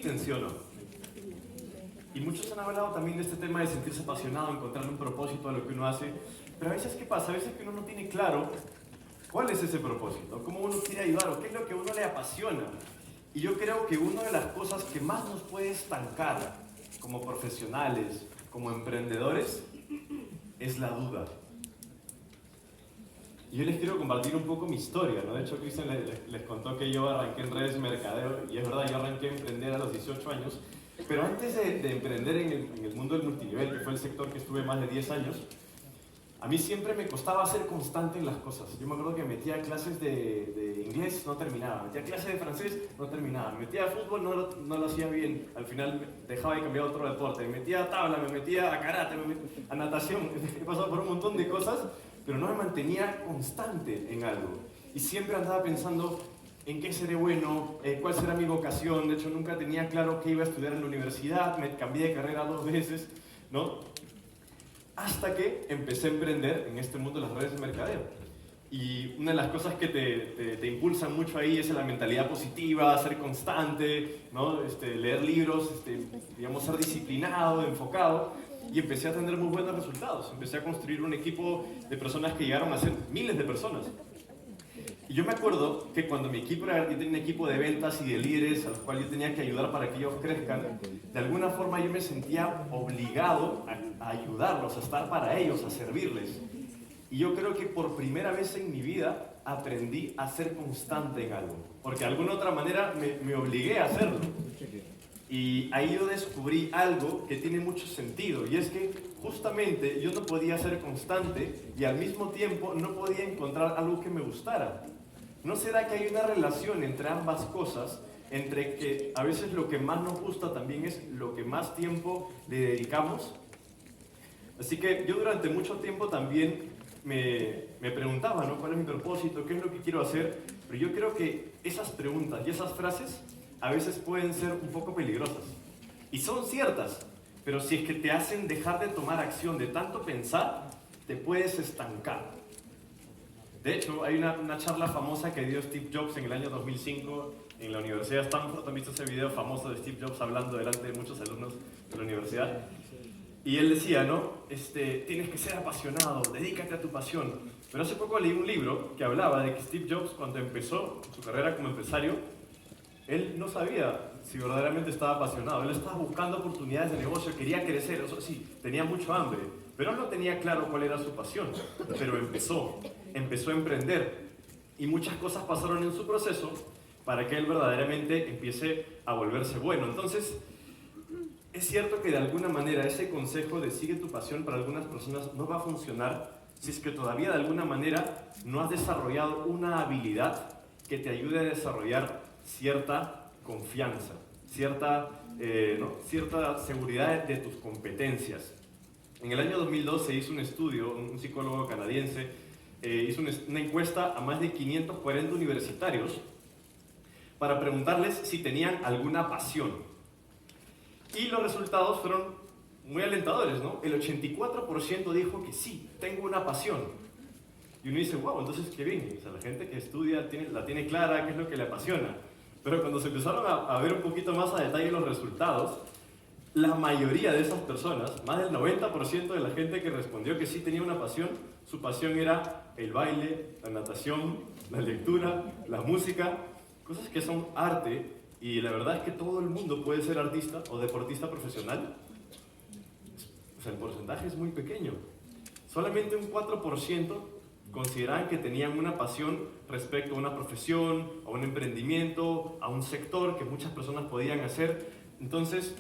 repiten, ¿sí o no? Y muchos han hablado también de este tema de sentirse apasionado, encontrar un propósito a lo que uno hace. Pero a veces, ¿qué pasa? A veces que uno no tiene claro cuál es ese propósito, cómo uno quiere ayudar o qué es lo que a uno le apasiona. Y yo creo que una de las cosas que más nos puede estancar como profesionales, como emprendedores, es la duda. Y yo les quiero compartir un poco mi historia, ¿no? De hecho, Cristian les contó que yo arranqué en redes de mercadeo, y es verdad, yo arranqué a emprender a los 18 años, pero antes de emprender en el mundo del multinivel, que fue el sector que estuve más de 10 años, a mí siempre me costaba ser constante en las cosas. Yo me acuerdo que metía clases de inglés, no terminaba. Metía clases de francés, no terminaba. Metía fútbol, no lo hacía bien. Al final dejaba de cambiar a otro deporte. Me metía a tabla, me metía a karate, a natación. He pasado por un montón de cosas, pero no me mantenía constante en algo. Y siempre andaba pensando en qué seré bueno, cuál será mi vocación. De hecho, nunca tenía claro qué iba a estudiar en la universidad. Me cambié de carrera 2 veces, ¿no? Hasta que empecé a emprender en este mundo de las redes de mercadeo. Y una de las cosas que te impulsan mucho ahí es la mentalidad positiva, ser constante, ¿no? Leer libros, digamos, ser disciplinado, enfocado. Y empecé a tener muy buenos resultados. Empecé a construir un equipo de personas que llegaron a ser miles de personas. Y yo me acuerdo que cuando mi equipo yo tenía un equipo de ventas y de líderes a los cuales yo tenía que ayudar para que ellos crezcan, de alguna forma yo me sentía obligado a ayudarlos, a estar para ellos, a servirles. Y yo creo que por primera vez en mi vida aprendí a ser constante en algo, porque de alguna otra manera me obligué a hacerlo. Y ahí yo descubrí algo que tiene mucho sentido, y es que justamente yo no podía ser constante y al mismo tiempo no podía encontrar algo que me gustara. ¿No será que hay una relación entre ambas cosas? Entre que a veces lo que más nos gusta también es lo que más tiempo le dedicamos. Así que yo durante mucho tiempo también me preguntaba, ¿no? ¿Cuál es mi propósito? ¿Qué es lo que quiero hacer? Pero yo creo que esas preguntas y esas frases a veces pueden ser un poco peligrosas. Y son ciertas, pero si es que te hacen dejar de tomar acción, de tanto pensar, te puedes estancar. De hecho, hay una charla famosa que dio Steve Jobs en el año 2005 en la Universidad de Stanford. ¿Han visto ese video famoso de Steve Jobs hablando delante de muchos alumnos de la universidad? Y él decía, ¿no? Tienes que ser apasionado, dedícate a tu pasión. Pero hace poco leí un libro que hablaba de que Steve Jobs, cuando empezó su carrera como empresario, él no sabía si verdaderamente estaba apasionado. Él estaba buscando oportunidades de negocio, quería crecer, eso sí, tenía mucho hambre, pero él no tenía claro cuál era su pasión. Pero empezó a emprender y muchas cosas pasaron en su proceso para que él verdaderamente empiece a volverse bueno. Entonces, es cierto que de alguna manera ese consejo de sigue tu pasión para algunas personas no va a funcionar si es que todavía de alguna manera no has desarrollado una habilidad que te ayude a desarrollar cierta confianza, cierta seguridad de tus competencias. En el año 2002 se hizo un estudio, un psicólogo canadiense hizo una encuesta a más de 540 universitarios para preguntarles si tenían alguna pasión. Y los resultados fueron muy alentadores, ¿no? El 84% dijo que sí, tengo una pasión. Y uno dice, wow, entonces qué bien. O sea, la gente que estudia la tiene clara, qué es lo que le apasiona. Pero cuando se empezaron a ver un poquito más a detalle los resultados, la mayoría de esas personas, más del 90% de la gente que respondió que sí tenía una pasión, su pasión era el baile, la natación, la lectura, la música, cosas que son arte. Y la verdad es que todo el mundo puede ser artista o deportista profesional. O sea, el porcentaje es muy pequeño. Solamente un 4% consideraban que tenían una pasión respecto a una profesión, a un emprendimiento, a un sector que muchas personas podían hacer. Entonces,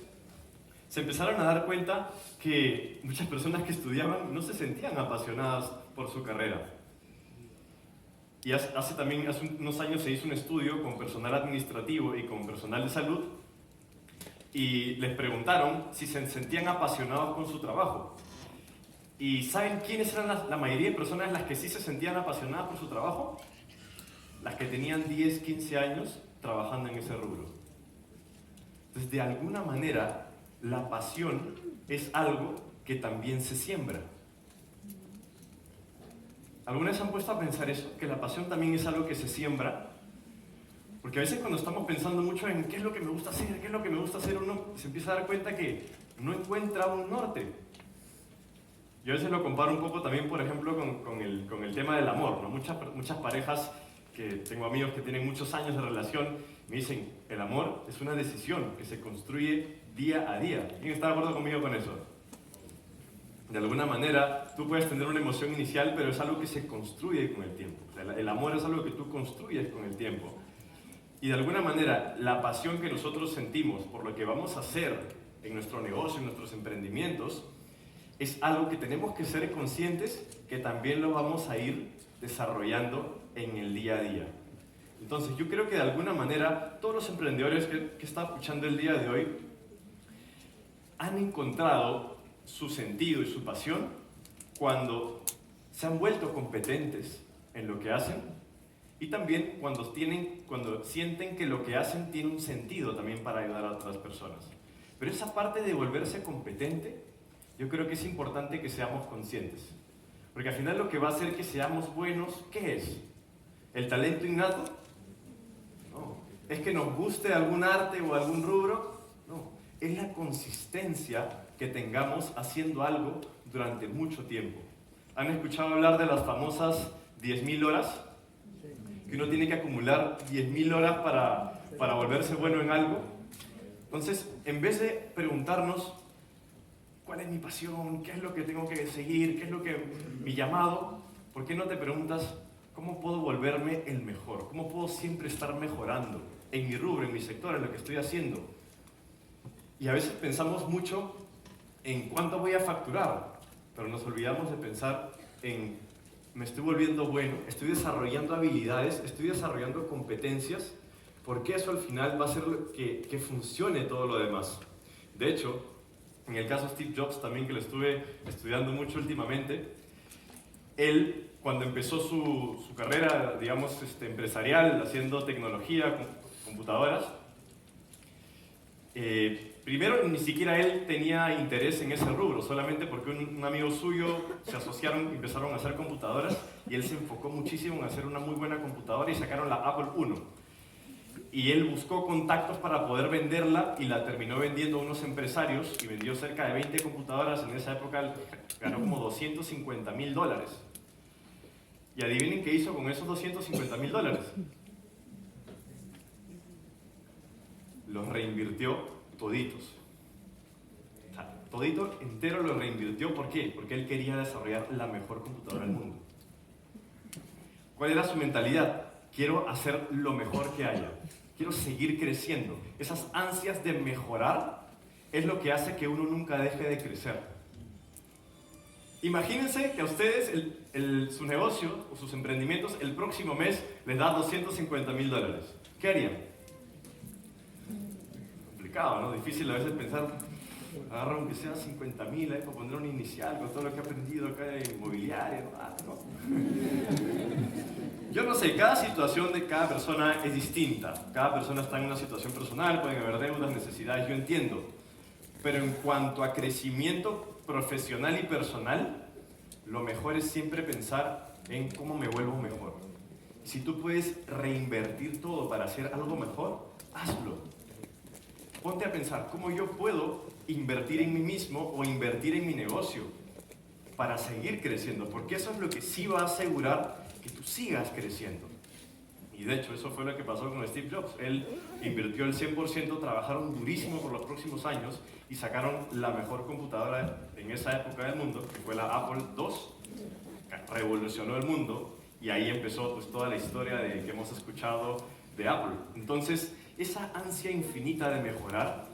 se empezaron a dar cuenta que muchas personas que estudiaban no se sentían apasionadas por su carrera. Y hace unos años se hizo un estudio con personal administrativo y con personal de salud y les preguntaron si se sentían apasionados con su trabajo. ¿Y saben quiénes eran la mayoría de personas las que sí se sentían apasionadas por su trabajo? Las que tenían 10, 15 años trabajando en ese rubro. Entonces, de alguna manera, la pasión es algo que también se siembra. ¿Alguna vez han puesto a pensar eso? Que la pasión también es algo que se siembra. Porque a veces cuando estamos pensando mucho en qué es lo que me gusta hacer, qué es lo que me gusta hacer, uno se empieza a dar cuenta que no encuentra un norte. Yo a veces lo comparo un poco también, por ejemplo, con el tema del amor, ¿no? Muchas parejas, que tengo amigos que tienen muchos años de relación, me dicen, el amor es una decisión que se construye día a día. ¿Quién está de acuerdo conmigo con eso? De alguna manera, tú puedes tener una emoción inicial, pero es algo que se construye con el tiempo. O sea, el amor es algo que tú construyes con el tiempo. Y de alguna manera, la pasión que nosotros sentimos por lo que vamos a hacer en nuestro negocio, en nuestros emprendimientos, es algo que tenemos que ser conscientes que también lo vamos a ir desarrollando en el día a día. Entonces, yo creo que de alguna manera, todos los emprendedores que están escuchando el día de hoy han encontrado su sentido y su pasión cuando se han vuelto competentes en lo que hacen y también cuando sienten que lo que hacen tiene un sentido también para ayudar a otras personas. Pero esa parte de volverse competente, yo creo que es importante que seamos conscientes. Porque al final lo que va a hacer que seamos buenos, ¿qué es? ¿El talento innato? No. ¿Es que nos guste algún arte o algún rubro? No. Es la consistencia que tengamos haciendo algo durante mucho tiempo. ¿Han escuchado hablar de las famosas 10.000 horas? Que uno tiene que acumular 10.000 horas para volverse bueno en algo. Entonces, en vez de preguntarnos ¿cuál es mi pasión? ¿Qué es lo que tengo que seguir? ¿Qué es lo que mi llamado? ¿Por qué no te preguntas cómo puedo volverme el mejor? ¿Cómo puedo siempre estar mejorando en mi rubro, en mi sector, en lo que estoy haciendo? Y a veces pensamos mucho en cuánto voy a facturar, pero nos olvidamos de pensar en me estoy volviendo bueno, estoy desarrollando habilidades, estoy desarrollando competencias, porque eso al final va a hacer que funcione todo lo demás. De hecho, en el caso de Steve Jobs también, que lo estuve estudiando mucho últimamente, él cuando empezó su carrera, digamos, empresarial, haciendo tecnología, computadoras, primero ni siquiera él tenía interés en ese rubro, solamente porque un amigo suyo se asociaron y empezaron a hacer computadoras y él se enfocó muchísimo en hacer una muy buena computadora y sacaron la Apple I. Y él buscó contactos para poder venderla y la terminó vendiendo a unos empresarios y vendió cerca de 20 computadoras. En esa época ganó como $250.000. Y adivinen qué hizo con esos $250.000. Los reinvirtió toditos. O sea, todito entero lo reinvirtió. ¿Por qué? Porque él quería desarrollar la mejor computadora del mundo. ¿Cuál era su mentalidad? Quiero hacer lo mejor que haya. Quiero seguir creciendo. Esas ansias de mejorar es lo que hace que uno nunca deje de crecer. Imagínense que a ustedes su negocio o sus emprendimientos el próximo mes les da $250.000. ¿Qué harían? Complicado, ¿no? Difícil a veces pensar, agarro aunque sea 50.000 para poner un inicial con todo lo que he aprendido acá de inmobiliario, ¿no? Yo no sé, cada situación de cada persona es distinta. Cada persona está en una situación personal, pueden haber deudas, necesidades, yo entiendo. Pero en cuanto a crecimiento profesional y personal, lo mejor es siempre pensar en cómo me vuelvo mejor. Si tú puedes reinvertir todo para hacer algo mejor, hazlo. Ponte a pensar cómo yo puedo invertir en mí mismo o invertir en mi negocio para seguir creciendo, porque eso es lo que sí va a asegurar que tú sigas creciendo. Y de hecho, eso fue lo que pasó con Steve Jobs. Él invirtió el 100%, trabajaron durísimo por los próximos años y sacaron la mejor computadora en esa época del mundo, que fue la Apple II, que revolucionó el mundo, y ahí empezó pues, toda la historia que hemos escuchado de Apple. Entonces, esa ansia infinita de mejorar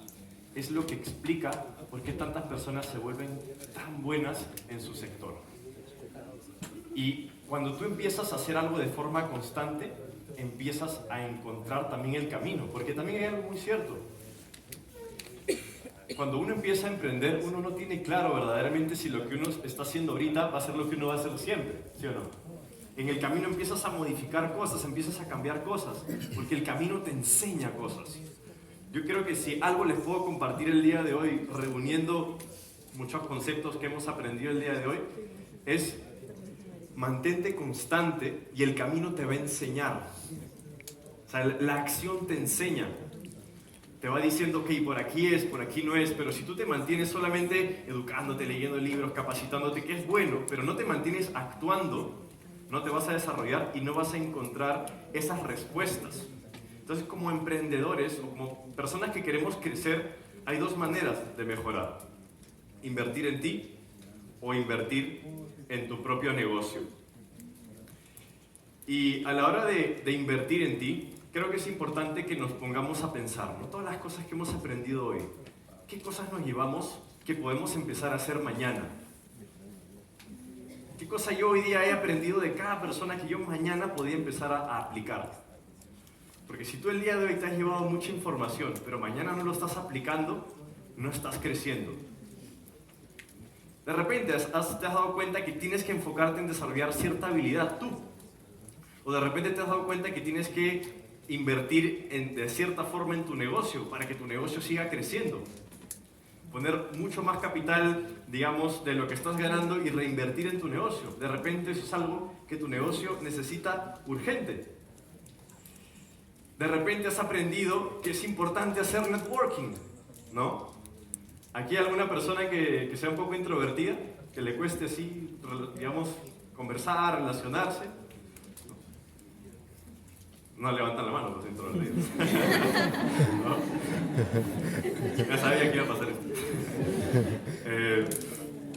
es lo que explica por qué tantas personas se vuelven tan buenas en su sector. Y cuando tú empiezas a hacer algo de forma constante, empiezas a encontrar también el camino, porque también hay algo muy cierto. Cuando uno empieza a emprender, uno no tiene claro verdaderamente si lo que uno está haciendo ahorita va a ser lo que uno va a hacer siempre, ¿sí o no? En el camino empiezas a modificar cosas, empiezas a cambiar cosas, porque el camino te enseña cosas. Yo creo que si algo les puedo compartir el día de hoy, reuniendo muchos conceptos que hemos aprendido el día de hoy, es mantente constante y el camino te va a enseñar. O sea, la acción te enseña. Te va diciendo, ok, por aquí es, por aquí no es, pero si tú te mantienes solamente educándote, leyendo libros, capacitándote, que es bueno, pero no te mantienes actuando, no te vas a desarrollar y no vas a encontrar esas respuestas. Entonces, como emprendedores o como personas que queremos crecer, hay dos maneras de mejorar. Invertir en ti o invertir en tu propio negocio. Y a la hora de invertir en ti, creo que es importante que nos pongamos a pensar, ¿no? Todas las cosas que hemos aprendido hoy, ¿qué cosas nos llevamos que podemos empezar a hacer mañana? ¿Qué cosa yo hoy día he aprendido de cada persona que yo mañana podía empezar a aplicar? Porque si tú el día de hoy te has llevado mucha información, pero mañana no lo estás aplicando, no estás creciendo. De repente te has dado cuenta que tienes que enfocarte en desarrollar cierta habilidad tú. O de repente te has dado cuenta que tienes que invertir de cierta forma en tu negocio para que tu negocio siga creciendo. Poner mucho más capital, digamos, de lo que estás ganando y reinvertir en tu negocio. De repente eso es algo que tu negocio necesita urgente. De repente has aprendido que es importante hacer networking, ¿no? Aquí hay alguna persona que sea un poco introvertida, que le cueste así, digamos, conversar, relacionarse. No levantan la mano los introvertidos. ¿No? Ya sabía que iba a pasar esto.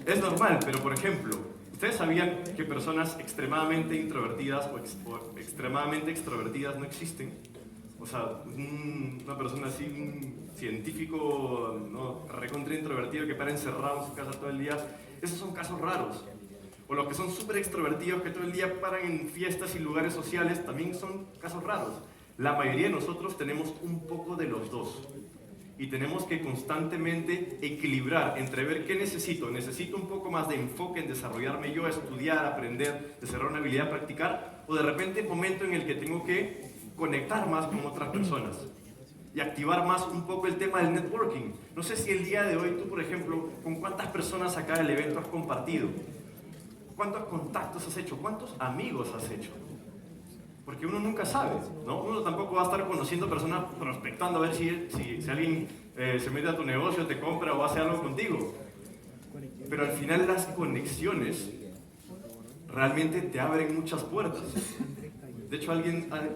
Es normal, pero por ejemplo, ¿ustedes sabían que personas extremadamente introvertidas o extremadamente extrovertidas no existen? O sea, una persona así, un científico, ¿no?, recontra introvertido que para encerrado en su casa todo el día, esos son casos raros. O los que son súper extrovertidos, que todo el día paran en fiestas y lugares sociales, también son casos raros. La mayoría de nosotros tenemos un poco de los dos. Y tenemos que constantemente equilibrar entre ver qué necesito. Necesito un poco más de enfoque en desarrollarme yo, estudiar, aprender, desarrollar una habilidad, practicar. O de repente momento en el que tengo que conectar más con otras personas. Y activar más un poco el tema del networking. No sé si el día de hoy tú, por ejemplo, con cuántas personas acá del evento has compartido. ¿Cuántos contactos has hecho? ¿Cuántos amigos has hecho? Porque uno nunca sabe, ¿no? Uno tampoco va a estar conociendo personas, prospectando a ver si alguien se mete a tu negocio, te compra o hace algo contigo. Pero al final las conexiones realmente te abren muchas puertas. De hecho,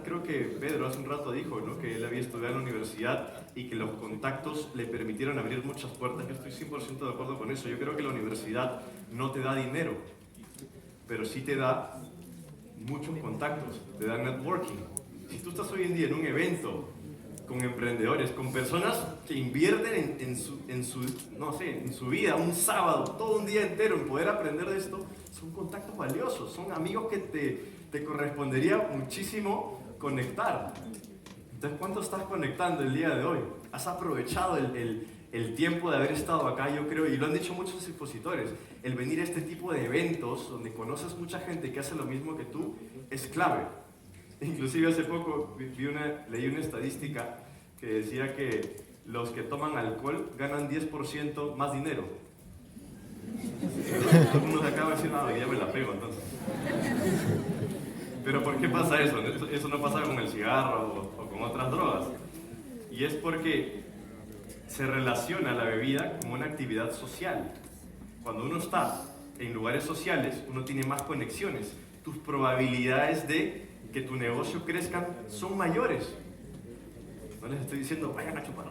creo que Pedro hace un rato dijo, ¿no?, que él había estudiado en la universidad y que los contactos le permitieron abrir muchas puertas. Yo estoy 100% de acuerdo con eso. Yo creo que la universidad no te da dinero, pero sí te da muchos contactos, te da networking. Si tú estás hoy en día en un evento con emprendedores, con personas que invierten en su vida, un sábado, todo un día entero en poder aprender de esto, son contactos valiosos, son amigos que te correspondería muchísimo conectar. Entonces, ¿cuánto estás conectando el día de hoy? ¿Has aprovechado el tiempo de haber estado acá? Yo creo, y lo han dicho muchos expositores, el venir a este tipo de eventos donde conoces mucha gente que hace lo mismo que tú es clave. Inclusive hace poco leí una estadística que decía que los que toman alcohol ganan 10% más dinero. Todo el mundo se acaba de decir, no, ya me la pego entonces. Pero ¿por qué pasa eso? Eso no pasa con el cigarro o con otras drogas. Y es porque se relaciona la bebida como una actividad social. Cuando uno está en lugares sociales, uno tiene más conexiones. Tus probabilidades de que tu negocio crezca son mayores. No les estoy diciendo vayan a chupar,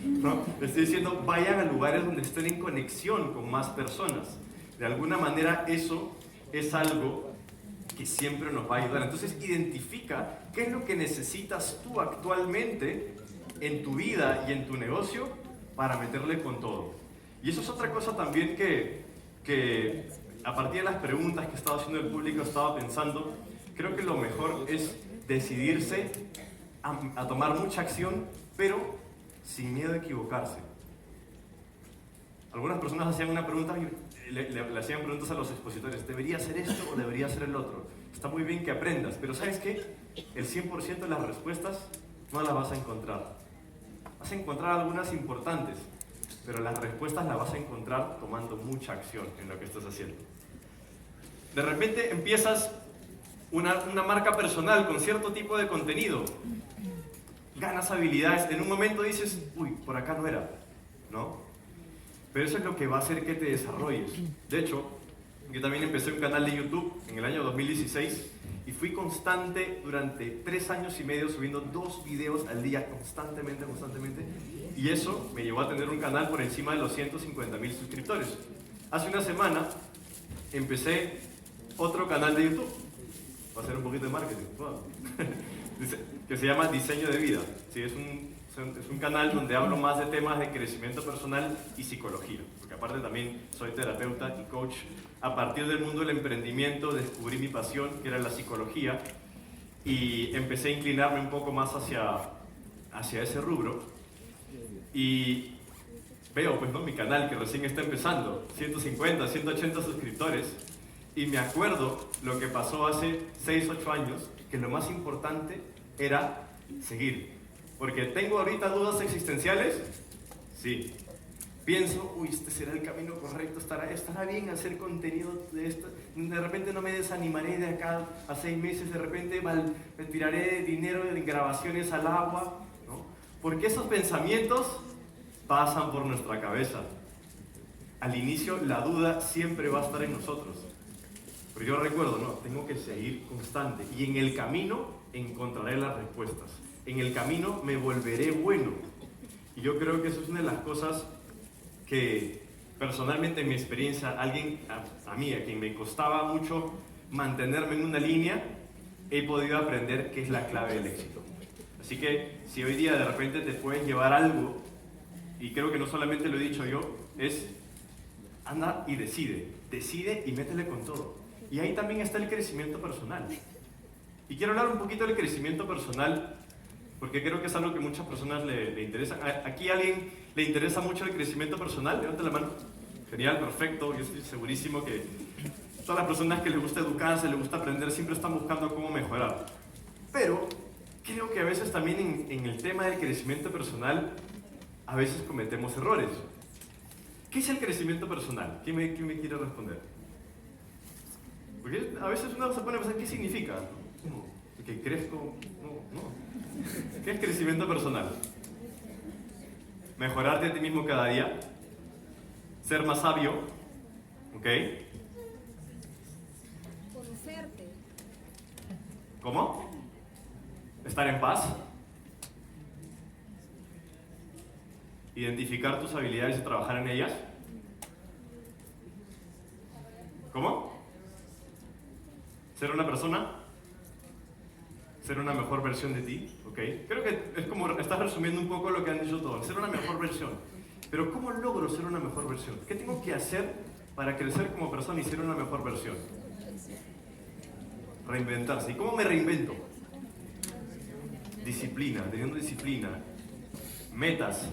no, les estoy diciendo vayan a lugares donde estén en conexión con más personas. De alguna manera eso es algo que siempre nos va a ayudar. Entonces identifica qué es lo que necesitas tú actualmente en tu vida y en tu negocio para meterle con todo. Y eso es otra cosa también que a partir de las preguntas que estaba haciendo el público estaba pensando. Creo que lo mejor es decidirse a tomar mucha acción, pero sin miedo a equivocarse. Algunas personas hacían una pregunta y le hacían preguntas a los expositores: ¿debería hacer esto o debería hacer el otro? Está muy bien que aprendas, pero ¿sabes qué? El 100% de las respuestas no las vas a encontrar. Vas a encontrar algunas importantes, pero las respuestas las vas a encontrar tomando mucha acción en lo que estás haciendo. De repente empiezas una marca personal con cierto tipo de contenido ganas habilidades, en un momento dices, uy, por acá no era, ¿no? Pero eso es lo que va a hacer que te desarrolles. De hecho, yo también empecé un canal de YouTube en el año 2016 y fui constante durante 3 años y medio subiendo 2 videos al día constantemente. Y eso me llevó a tener un canal por encima de los 150.000 suscriptores. Hace una semana empecé otro canal de YouTube. Va a ser un poquito de marketing. Wow. Que se llama Diseño de Vida. Sí, es un canal donde hablo más de temas de crecimiento personal y psicología. Porque aparte también soy terapeuta y coach. A partir del mundo del emprendimiento descubrí mi pasión, que era la psicología, y empecé a inclinarme un poco más hacia ese rubro. Y veo, pues, ¿no?, mi canal que recién está empezando, 150, 180 suscriptores, y me acuerdo lo que pasó hace 6, 8 años, que lo más importante era seguir. Porque tengo ahorita dudas existenciales, sí. Pienso, uy, este será el camino correcto, estará bien hacer contenido de esto, de repente no me desanimaré de acá a 6 meses, de repente me tiraré dinero en grabaciones al agua, ¿no? Porque esos pensamientos pasan por nuestra cabeza. Al inicio la duda siempre va a estar en nosotros. Pero yo recuerdo, no, tengo que seguir constante y en el camino encontraré las respuestas. En el camino me volveré bueno. Y yo creo que eso es una de las cosas que personalmente en mi experiencia, a mí, a quien me costaba mucho mantenerme en una línea, he podido aprender que es la clave del éxito. Así que si hoy día de repente te puedes llevar algo, y creo que no solamente lo he dicho yo, es anda y decide y métele con todo. Y ahí también está el crecimiento personal. Y quiero hablar un poquito del crecimiento personal, porque creo que es algo que muchas personas le interesa. ¿Aquí a alguien le interesa mucho el crecimiento personal? Levante la mano. Genial, perfecto. Yo estoy segurísimo que todas las personas que les gusta educarse, les gusta aprender, siempre están buscando cómo mejorar. Pero creo que a veces también en el tema del crecimiento personal, a veces cometemos errores. ¿Qué es el crecimiento personal? ¿Quién me quiere responder? Porque a veces uno se pone a pensar, ¿qué significa? ¿Que crezco? No. ¿Qué es crecimiento personal? Mejorarte a ti mismo cada día, ser más sabio, ¿ok? Conocerte. ¿Cómo? Estar en paz, identificar tus habilidades y trabajar en ellas. ¿Cómo? Ser una persona, ser una mejor versión de ti, ¿ok? Creo que es como, estás resumiendo un poco lo que han dicho todos, ser una mejor versión. Pero ¿cómo logro ser una mejor versión? ¿Qué tengo que hacer para crecer como persona y ser una mejor versión? Reinventarse. ¿Y cómo me reinvento? Disciplina, teniendo disciplina, metas,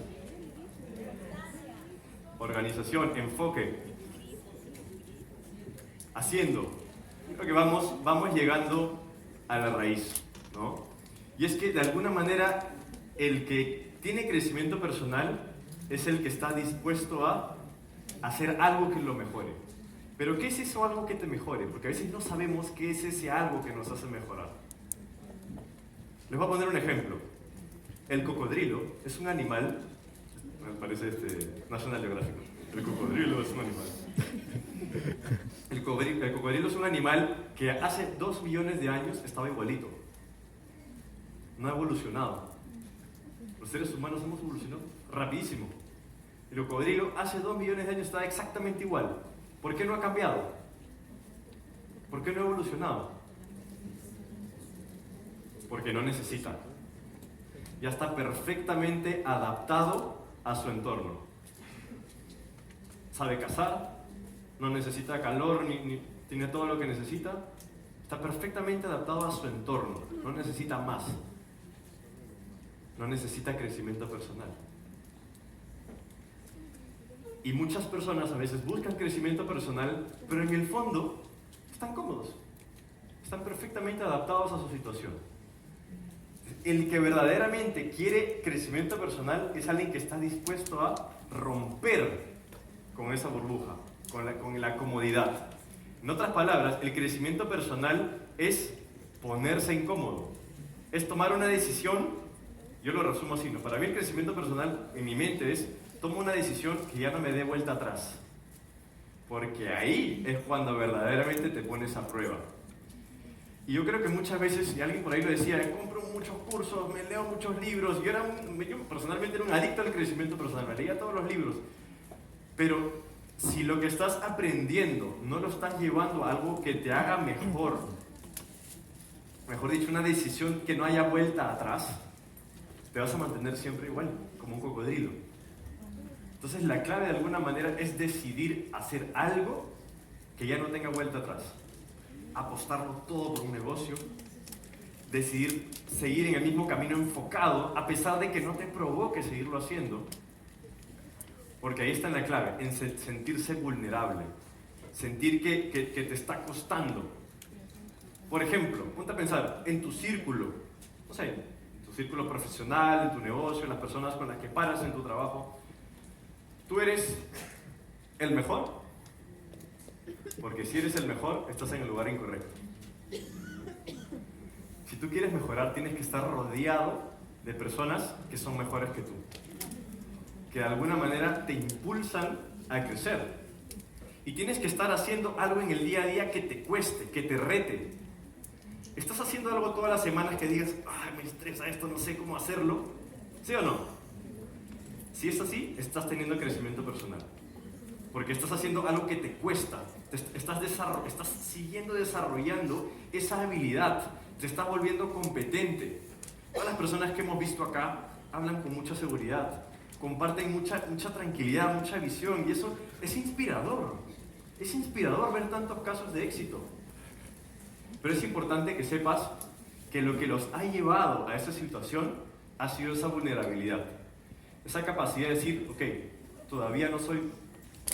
organización, enfoque, haciendo. Creo que vamos llegando a la raíz, ¿no? Y es que de alguna manera el que tiene crecimiento personal es el que está dispuesto a hacer algo que lo mejore. Pero ¿qué es eso algo que te mejore? Porque a veces no sabemos qué es ese algo que nos hace mejorar. Les voy a poner un ejemplo. El cocodrilo es un animal, me parece National Geographic. El cocodrilo es un animal. El cocodrilo es un animal que hace 2 millones de años estaba igualito. No ha evolucionado. Los seres humanos hemos evolucionado rapidísimo. El cocodrilo hace 2 millones de años estaba exactamente igual. ¿Por qué no ha cambiado? ¿Por qué no ha evolucionado? Porque no necesita. Ya está perfectamente adaptado a su entorno. Sabe cazar, no necesita calor, ni tiene todo lo que necesita. Está perfectamente adaptado a su entorno, no necesita más. No necesita crecimiento personal. Y muchas personas a veces buscan crecimiento personal, pero en el fondo están cómodos. Están perfectamente adaptados a su situación. El que verdaderamente quiere crecimiento personal es alguien que está dispuesto a romper con esa burbuja, con la comodidad. En otras palabras, el crecimiento personal es ponerse incómodo. Es tomar una decisión Yo lo resumo así, ¿no? Para mí el crecimiento personal en mi mente es, tomo una decisión que ya no me dé vuelta atrás. Porque ahí es cuando verdaderamente te pones a prueba. Y yo creo que muchas veces, y alguien por ahí lo decía, compro muchos cursos, me leo muchos libros. Yo personalmente era un adicto al crecimiento personal, me leía todos los libros. Pero si lo que estás aprendiendo no lo estás llevando a algo que te haga mejor dicho, una decisión que no haya vuelta atrás, te vas a mantener siempre igual, como un cocodrilo. Entonces la clave de alguna manera es decidir hacer algo que ya no tenga vuelta atrás. Apostarlo todo por un negocio, decidir seguir en el mismo camino enfocado, a pesar de que no te provoque seguirlo haciendo. Porque ahí está la clave, en sentirse vulnerable, sentir que te está costando. Por ejemplo, ponte a pensar, en tu círculo, no sé, en tu círculo profesional, en tu negocio, en las personas con las que paras en tu trabajo, ¿tú eres el mejor? Porque si eres el mejor, estás en el lugar incorrecto. Si tú quieres mejorar, tienes que estar rodeado de personas que son mejores que tú, que de alguna manera te impulsan a crecer. Y tienes que estar haciendo algo en el día a día que te cueste, que te rete. ¿Estás haciendo algo todas las semanas que digas, ay, me estresa esto, no sé cómo hacerlo? ¿Sí o no? Si es así, estás teniendo crecimiento personal. Porque estás haciendo algo que te cuesta, estás siguiendo desarrollando esa habilidad, te estás volviendo competente. Todas las personas que hemos visto acá hablan con mucha seguridad, comparten mucha tranquilidad, mucha visión, y eso es inspirador. Es inspirador ver tantos casos de éxito. Pero es importante que sepas que lo que los ha llevado a esa situación ha sido esa vulnerabilidad, esa capacidad de decir, ok, todavía no soy,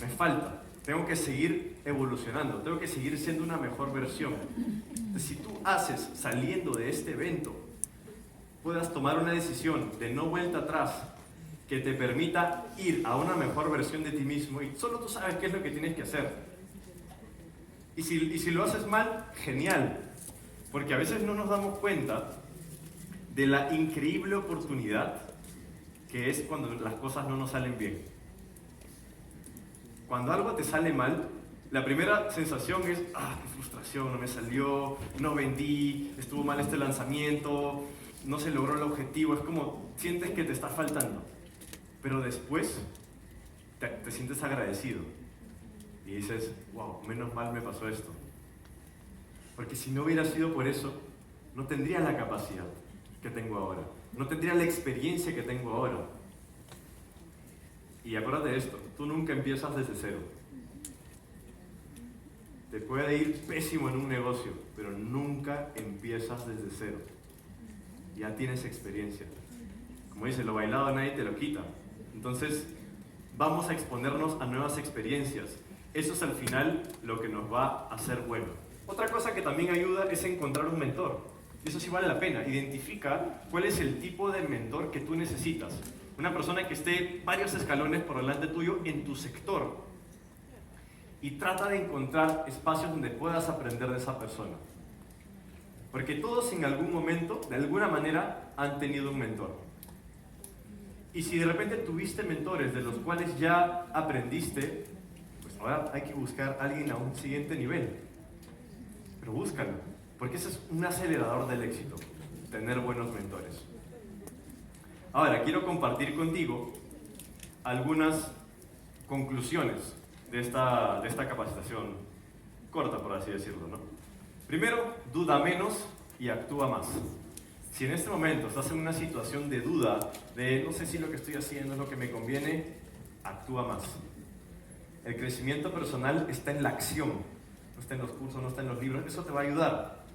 me falta, tengo que seguir evolucionando, tengo que seguir siendo una mejor versión. Si tú haces, saliendo de este evento, puedas tomar una decisión de no vuelta atrás, que te permita ir a una mejor versión de ti mismo, y solo tú sabes qué es lo que tienes que hacer. Y si lo haces mal, genial, porque a veces no nos damos cuenta de la increíble oportunidad que es cuando las cosas no nos salen bien. Cuando algo te sale mal, la primera sensación es, qué frustración, no me salió, no vendí, estuvo mal este lanzamiento, no se logró el objetivo, es como sientes que te está faltando. Pero después te sientes agradecido y dices, wow, menos mal me pasó esto. Porque si no hubiera sido por eso, no tendría la capacidad que tengo ahora, no tendría la experiencia que tengo ahora. Y acuérdate de esto, tú nunca empiezas desde cero. Te puede ir pésimo en un negocio, pero nunca empiezas desde cero. Ya tienes experiencia. Como dice, lo bailado nadie te lo quita. Entonces, vamos a exponernos a nuevas experiencias. Eso es al final lo que nos va a hacer bueno. Otra cosa que también ayuda es encontrar un mentor. Eso sí vale la pena. Identifica cuál es el tipo de mentor que tú necesitas. Una persona que esté varios escalones por delante tuyo en tu sector. Y trata de encontrar espacios donde puedas aprender de esa persona. Porque todos en algún momento, de alguna manera, han tenido un mentor. Y si de repente tuviste mentores de los cuales ya aprendiste, pues ahora hay que buscar a alguien a un siguiente nivel. Pero búscalo, porque ese es un acelerador del éxito, tener buenos mentores. Ahora, quiero compartir contigo algunas conclusiones de esta capacitación corta, por así decirlo, ¿no? Primero, duda menos y actúa más. Si en este momento estás en una situación de duda, de no sé si lo que estoy haciendo es lo que me conviene, actúa más. El crecimiento personal está en la acción, no está en los cursos, no está en los libros, eso te va a ayudar.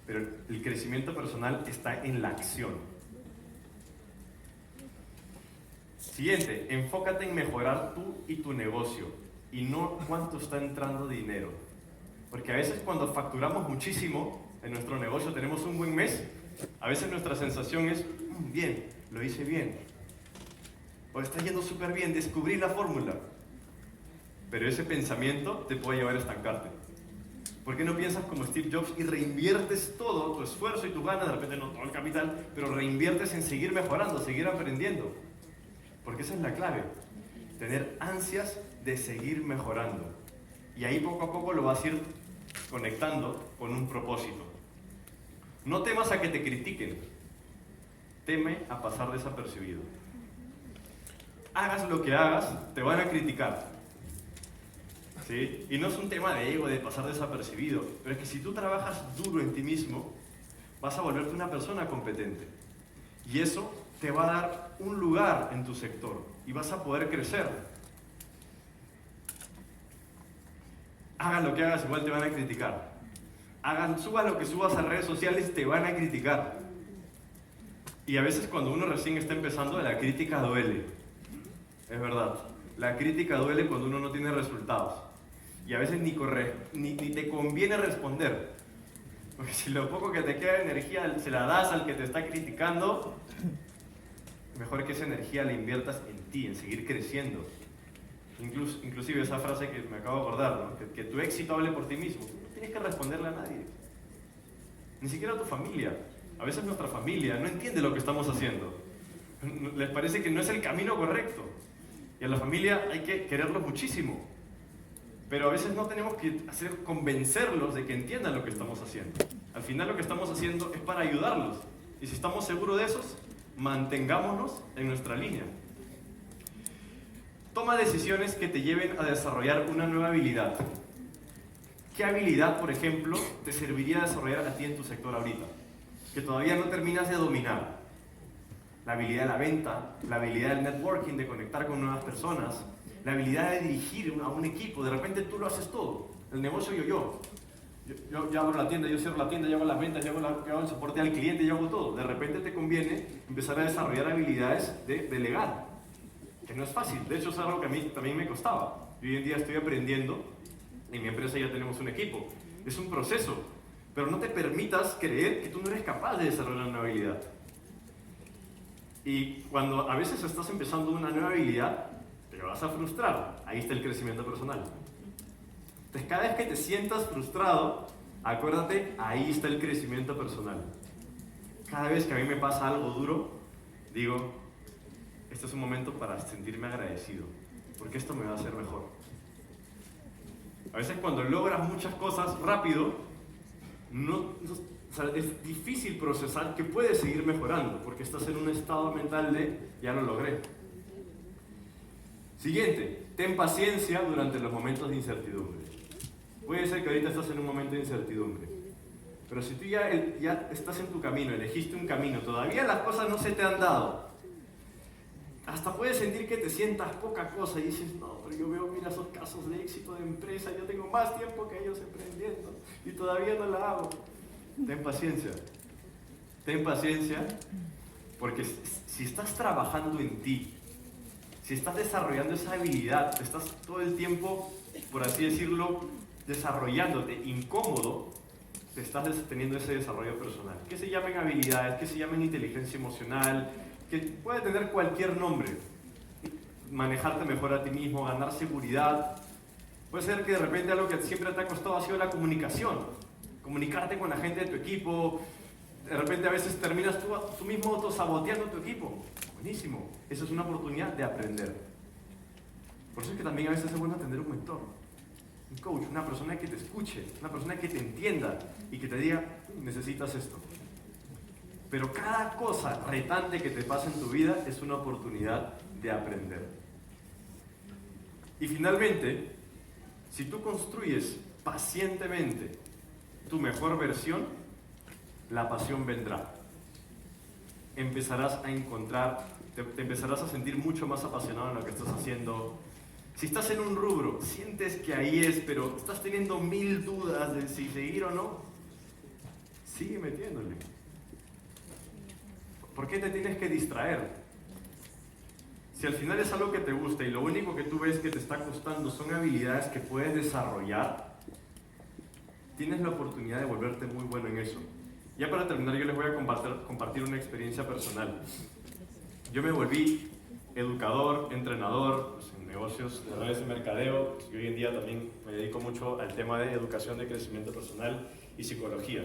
Pero el crecimiento personal está en la acción. Siguiente, enfócate en mejorar tú y tu negocio y no cuánto está entrando dinero. Porque a veces cuando facturamos muchísimo en nuestro negocio, tenemos un buen mes, a veces nuestra sensación es, bien, lo hice bien. O está yendo súper bien, descubrí la fórmula. Pero ese pensamiento te puede llevar a estancarte. ¿Por qué no piensas como Steve Jobs y reinviertes todo tu esfuerzo y tus ganas, de repente no todo el capital, pero reinviertes en seguir mejorando, seguir aprendiendo? Porque esa es la clave, tener ansias de seguir mejorando. Y ahí poco a poco lo vas a ir conectando con un propósito. No temas a que te critiquen, teme a pasar desapercibido. Hagas lo que hagas, te van a criticar. ¿Sí? Y no es un tema de ego, de pasar desapercibido, pero es que si tú trabajas duro en ti mismo, vas a volverte una persona competente. Y eso te va a dar un lugar en tu sector y vas a poder crecer. Hagas lo que hagas, igual te van a criticar. Subas lo que subas a redes sociales, te van a criticar. Y a veces cuando uno recién está empezando, la crítica duele. Es verdad. La crítica duele cuando uno no tiene resultados. Y a veces ni te conviene responder. Porque si lo poco que te queda de energía se la das al que te está criticando, mejor que esa energía la inviertas en ti, en seguir creciendo. Inclusive esa frase que me acabo de acordar, ¿no? que tu éxito hable por ti mismo. No tienes que responderle a nadie. Ni siquiera a tu familia. A veces nuestra familia no entiende lo que estamos haciendo. Les parece que no es el camino correcto. Y a la familia hay que quererlos muchísimo. Pero a veces no tenemos que convencerlos de que entiendan lo que estamos haciendo. Al final lo que estamos haciendo es para ayudarlos. Y si estamos seguros de eso, mantengámonos en nuestra línea. Toma decisiones que te lleven a desarrollar una nueva habilidad. ¿Qué habilidad, por ejemplo, te serviría desarrollar a ti en tu sector ahorita? Que todavía no terminas de dominar. La habilidad de la venta, la habilidad del networking, de conectar con nuevas personas, la habilidad de dirigir a un equipo. De repente tú lo haces todo. El negocio yo abro la tienda, yo cierro la tienda, yo hago las ventas, yo hago el soporte al cliente, yo hago todo. De repente te conviene empezar a desarrollar habilidades de delegar, que no es fácil. De hecho es algo que a mí también me costaba. Yo hoy en día estoy aprendiendo. En mi empresa ya tenemos un equipo. Es un proceso. Pero no te permitas creer que tú no eres capaz de desarrollar una habilidad. Y cuando a veces estás empezando una nueva habilidad, te vas a frustrar. Ahí está el crecimiento personal. Entonces, cada vez que te sientas frustrado, acuérdate, ahí está el crecimiento personal. Cada vez que a mí me pasa algo duro, digo, este es un momento para sentirme agradecido, porque esto me va a hacer mejor. A veces cuando logras muchas cosas rápido, es difícil procesar que puedes seguir mejorando, porque estás en un estado mental de, ya lo logré. Siguiente, ten paciencia durante los momentos de incertidumbre. Puede ser que ahorita estás en un momento de incertidumbre, pero si tú ya estás en tu camino, elegiste un camino, todavía las cosas no se te han dado, hasta puedes sentir que te sientas poca cosa y dices, no, pero yo veo, mira esos casos de éxito de empresa, yo tengo más tiempo que ellos emprendiendo y todavía no la hago. Ten paciencia, porque si estás trabajando en ti, si estás desarrollando esa habilidad, estás todo el tiempo, por así decirlo, desarrollándote incómodo, te estás teniendo ese desarrollo personal. Que se llamen habilidades, que se llamen inteligencia emocional, que puede tener cualquier nombre. Manejarte mejor a ti mismo, ganar seguridad. Puede ser que de repente algo que siempre te ha costado ha sido la comunicación. Comunicarte con la gente de tu equipo. De repente a veces terminas tú mismo autosaboteando tu equipo. Buenísimo. Esa es una oportunidad de aprender. Por eso es que también a veces es bueno tener un mentor, un coach, una persona que te escuche, una persona que te entienda y que te diga, necesitas esto. Pero cada cosa retante que te pasa en tu vida es una oportunidad de aprender. Y finalmente, si tú construyes pacientemente tu mejor versión, la pasión vendrá. Empezarás a encontrar, te empezarás a sentir mucho más apasionado en lo que estás haciendo. Si estás en un rubro, sientes que ahí es, pero estás teniendo 1000 dudas de si seguir o no, sigue metiéndole. ¿Por qué te tienes que distraer? Si al final es algo que te gusta y lo único que tú ves que te está costando son habilidades que puedes desarrollar, tienes la oportunidad de volverte muy bueno en eso. Ya para terminar, yo les voy a compartir una experiencia personal. Yo me volví educador, entrenador, pues, negocios de redes de mercadeo y hoy en día también me dedico mucho al tema de educación de crecimiento personal y psicología.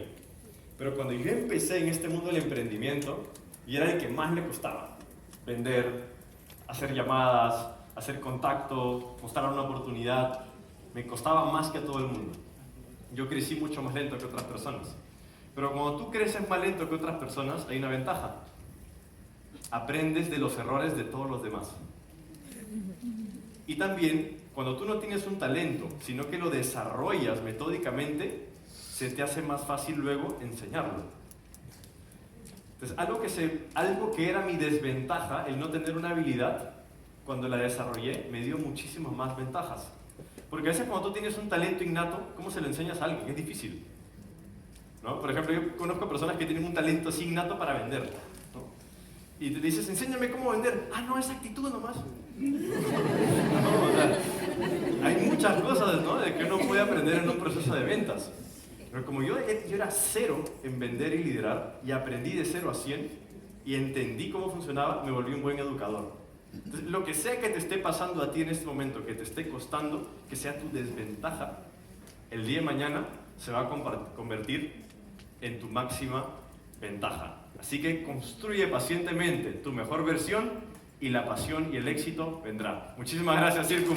Pero cuando yo empecé en este mundo del emprendimiento, y era el que más me costaba, vender, hacer llamadas, hacer contacto, mostrar una oportunidad, me costaba más que a todo el mundo. Yo crecí mucho más lento que otras personas. Pero cuando tú creces más lento que otras personas, hay una ventaja. Aprendes de los errores de todos los demás. Y también, cuando tú no tienes un talento, sino que lo desarrollas metódicamente, se te hace más fácil luego enseñarlo. Entonces, algo que era mi desventaja, el no tener una habilidad, cuando la desarrollé, me dio muchísimas más ventajas. Porque a veces cuando tú tienes un talento innato, ¿cómo se lo enseñas a alguien? Es difícil, ¿no? Por ejemplo, yo conozco personas que tienen un talento así innato para vender, ¿no? Y te dices, enséñame cómo vender. Ah, no, es actitud nomás. No, o sea, hay muchas cosas, ¿no?, de que uno puede aprender en un proceso de ventas. Pero como yo era cero en vender y liderar, y aprendí de 0 a 100, y entendí cómo funcionaba, me volví un buen educador. Entonces, lo que sea que te esté pasando a ti en este momento, que te esté costando, que sea tu desventaja, el día de mañana se va a convertir en tu máxima ventaja. Así que construye pacientemente tu mejor versión y la pasión y el éxito vendrá. Muchísimas gracias, Circum.